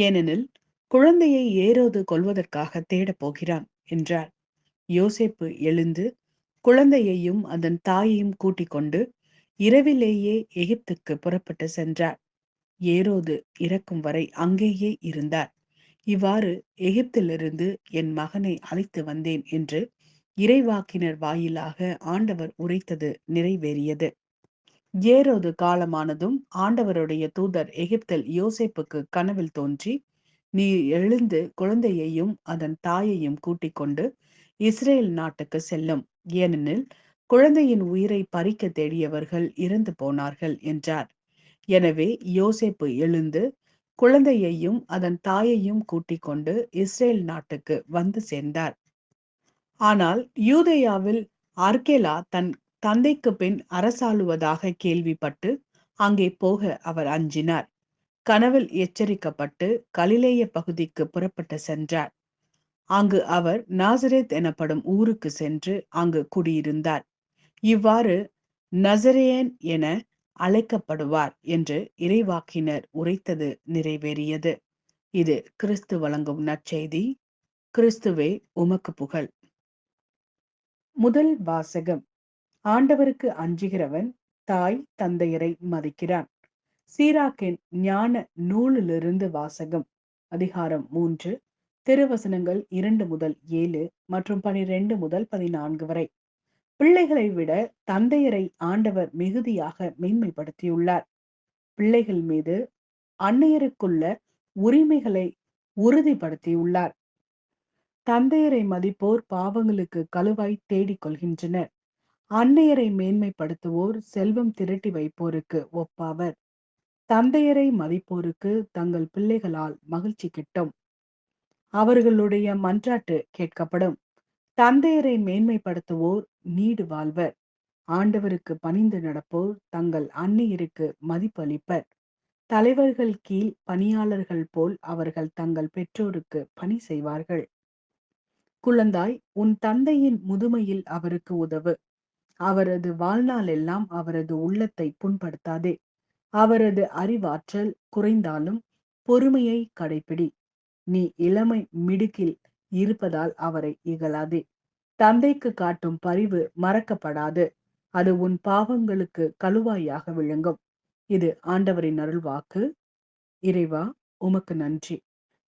ஏனெனில் குழந்தையை ஏரோது கொல்வதற்காக தேடப் போகிறான் என்றார். யோசேப்பு எழுந்து குழந்தையையும் அதன் தாயையும் கூட்டிக் கொண்டு இரவிலேயே எகிப்துக்கு புறப்பட்டு சென்றார். ஏரோது இறக்கும் வரை அங்கேயே இருந்தார். இவ்வாறு எகிப்திலிருந்து என் மகனை அழைத்து வந்தேன் என்று இறைவாக்கினர் வாயிலாக ஆண்டவர் உரைத்தது நிறைவேறியது. ஏரோது காலமானதும் ஆண்டவருடைய தூதர் எகிப்தில் யோசேப்புக்கு கனவில் தோன்றி, நீ எழுந்து குழந்தையையும் அதன் தாயையும் கூட்டிக் கொண்டு இஸ்ரேல் நாட்டுக்கு செல்லும். ஏனெனில் குழந்தையின் உயிரை பறிக்க தேடியவர்கள் இறந்து போனார்கள் என்றார். எனவே யோசேப்பு எழுந்து குழந்தையையும் அதன் தாயையும் கூட்டிக் கொண்டு இஸ்ரேல் நாட்டுக்கு வந்து சேர்ந்தார். ஆனால் யூதேயாவில் அர்கேலா தன் தந்தைக்கு பின் அரசாளுவதாக கேள்விப்பட்டு அங்கே போக அவர் அஞ்சினார். கனவில் எச்சரிக்கப்பட்டு கலிலேய பகுதிக்கு புறப்பட்டு சென்றார். அங்கு அவர் நாசரேத் எனப்படும் ஊருக்கு சென்று அங்கு குடியிருந்தார். இவ்வாறு நசரேயன் என அழைக்கப்படுவார் என்று இறைவாக்கினர் உரைத்தது நிறைவேறியது. இது கிறிஸ்து வழங்கும் நற்செய்தி. கிறிஸ்துவே உமக்கு புகழ். முதல் வாசகம். ஆண்டவருக்கு அஞ்சுகிறவன் தாய் தந்தையரை மதிக்கிறான். சீராக்கின் ஞான நூலிலிருந்து வாசகம். அதிகாரம் 3, திருவசனங்கள் 2 முதல் 7 மற்றும் 12 முதல் 14 வரை. பிள்ளைகளை விட தந்தையரை ஆண்டவர் மிகுதியாக மேன்மைப்படுத்தியுள்ளார். பிள்ளைகள் மீது அன்னையருக்குள்ள உரிமைகளை உறுதிப்படுத்தியுள்ளார். தந்தையரை மதிப்போர் பாவங்களுக்கு கழுவாய் தேடிக் கொள்கின்றனர். அன்னையரை மேன்மைப்படுத்துவோர் செல்வம் திரட்டி வைப்போருக்கு ஒப்பாவர். தந்தையரை மதிப்போருக்கு தங்கள் பிள்ளைகளால் மகிழ்ச்சி கிட்டும். அவர்களுடைய மன்றாட்டு கேட்கப்படும். தந்தையரை மேன்மைப்படுத்துவோர் நீடு வாழ்வர். ஆண்டவருக்கு பணிந்து நடப்போர் தங்கள் அன்னையருக்கு மதிப்பளிப்பர். தலைவர்கள் கீழ் பணியாளர்கள் போல் அவர்கள் தங்கள் பெற்றோருக்கு பணி செய்வார்கள். குழந்தாய், உன் தந்தையின் முதுமையில் அவருக்கு உதவு. அவரது வாழ்நாள் எல்லாம் அவரது உள்ளத்தை புண்படுத்தாதே. அவரது அறிவாற்றல் குறைந்தாலும் பொறுமையை கடைப்பிடி. நீ இளமை மிடுக்கில் இருப்பதால் அவரை இகழாதே. தந்தைக்கு காட்டும் பரிவு மறக்கப்படாது. அது உன் பாவங்களுக்கு கழுவாயாக விளங்கும். இது ஆண்டவரின் அருள்வாக்கு. இறைவா, உமக்கு நன்றி.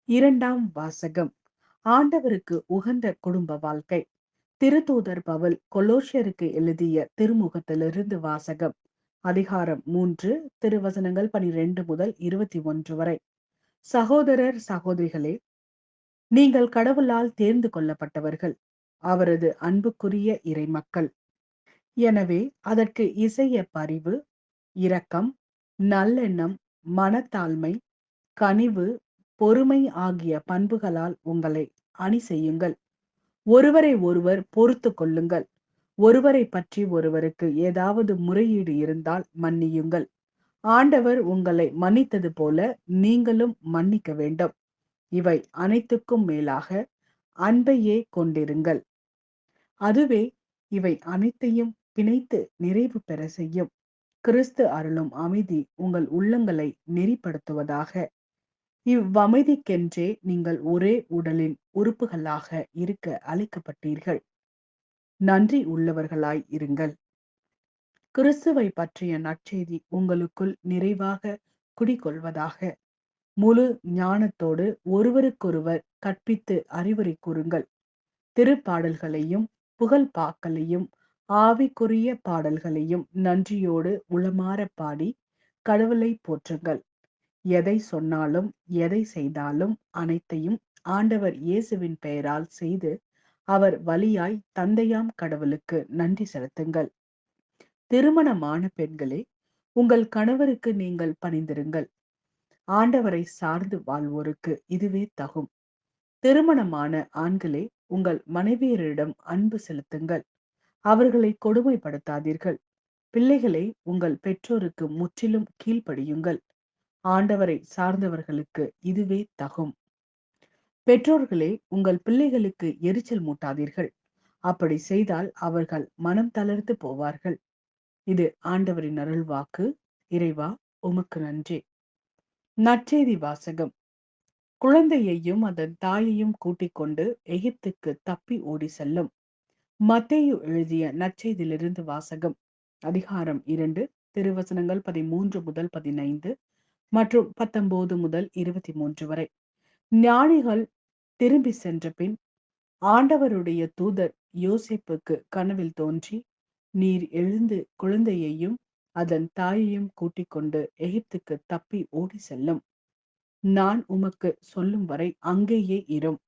இரண்டாம் வாசகம். ஆண்டவருக்கு உகந்த குடும்ப வாழ்க்கை. திருத்தூதர் பவுல் கொலோசியருக்கு எழுதிய திருமுகத்திலிருந்து வாசகம். அதிகாரம் 3, திருவசனங்கள் 12 முதல் 21 வரை. சகோதரர் சகோதரிகளே, நீங்கள் கடவுளால் தேர்ந்து கொள்ளப்பட்டவர்கள், அவரது அன்புக்குரிய இறைமக்கள். எனவே அதற்கு இசைய பரிவு, இரக்கம், நல்லெண்ணம், மனத்தாழ்மை, கனிவு, பொறுமை ஆகிய பண்புகளால் உங்களை அணி செய்யுங்கள். ஒருவரை ஒருவர் பொறுத்து கொள்ளுங்கள். ஒருவரை பற்றி ஒருவருக்கு ஏதாவது முறையீடு இருந்தால் மன்னியுங்கள். ஆண்டவர் உங்களை மன்னித்தது போல நீங்களும் மன்னிக்க வேண்டும். இவை அனைத்துக்கும் மேலாக அன்பையே கொண்டிருங்கள். அதுவே இவை அனைத்தையும் பிணைத்து நிறைவு பெற செய்யும். கிறிஸ்து அருளும் அமைதி உங்கள் உள்ளங்களை நெறிப்படுத்துவதாக. இவ்வமைதிக்கென்றே நீங்கள் ஒரே உடலின் உறுப்புகளாக இருக்க அழைக்கப்பட்டீர்கள். நன்றி உள்ளவர்களாய் இருங்கள். கிறிஸ்துவை பற்றிய நற்செய்தி உங்களுக்குள் நிறைவாக குடிகொள்வதாக. முழு ஞானத்தோடு ஒருவருக்கொருவர் கற்பித்து அறிவுரை கூறுங்கள். திருப்பாடல்களையும் புகழ்பாக்களையும் ஆவிக்குரிய பாடல்களையும் நன்றியோடு உளமாற பாடி கடவுளை போற்றுங்கள். எதை சொன்னாலும் எதை செய்தாலும் அனைத்தையும் ஆண்டவர் இயேசுவின் பெயரால் செய்து அவர் வழியாய் தந்தையாம் கடவுளுக்கு நன்றி செலுத்துங்கள். திருமணமான பெண்களே, உங்கள் கணவருக்கு நீங்கள் பணிந்திருங்கள். ஆண்டவரை சார்ந்து வாழ்வோருக்கு இதுவே தகும். திருமணமான ஆண்களே, உங்கள் மனைவியரிடம் அன்பு செலுத்துங்கள். அவர்களை கொடுமைப்படுத்தாதீர்கள். பிள்ளைகளை உங்கள் பெற்றோருக்கு முற்றிலும் கீழ்ப்படியுங்கள். ஆண்டவரை சார்ந்தவர்களுக்கு இதுவே தகும். பெற்றோர்களே, உங்கள் பிள்ளைகளுக்கு எரிச்சல் மூட்டாதீர்கள். அப்படி செய்தால் அவர்கள் மனம் தளர்ந்து போவார்கள். இது ஆண்டவரின் அருள்வாக்கு. இறைவா, உமக்கு நன்றி. நற்செய்தி வாசகம். குழந்தையையும் அதன் தாயையும் கூட்டிக் கொண்டு எகிப்துக்கு தப்பி ஓடி செல்லும். மத்தேயு எழுதிய நற்செய்தியிலிருந்து வாசகம். அதிகாரம் 2, திருவசனங்கள் 13 முதல் 15 மற்றும் 19 முதல் 23 வரை. ஞானிகள் திரும்பி சென்ற பின் ஆண்டவருடைய தூதர் யோசேப்புக்கு கனவில் தோன்றி, நீர் எழுந்து குழந்தையையும் அதன் தாயையும் கூட்டிக் கொண்டு எகிப்துக்கு தப்பி ஓடி செல்லும். நான் உமக்கு சொல்லும் வரை அங்கேயே இரும்.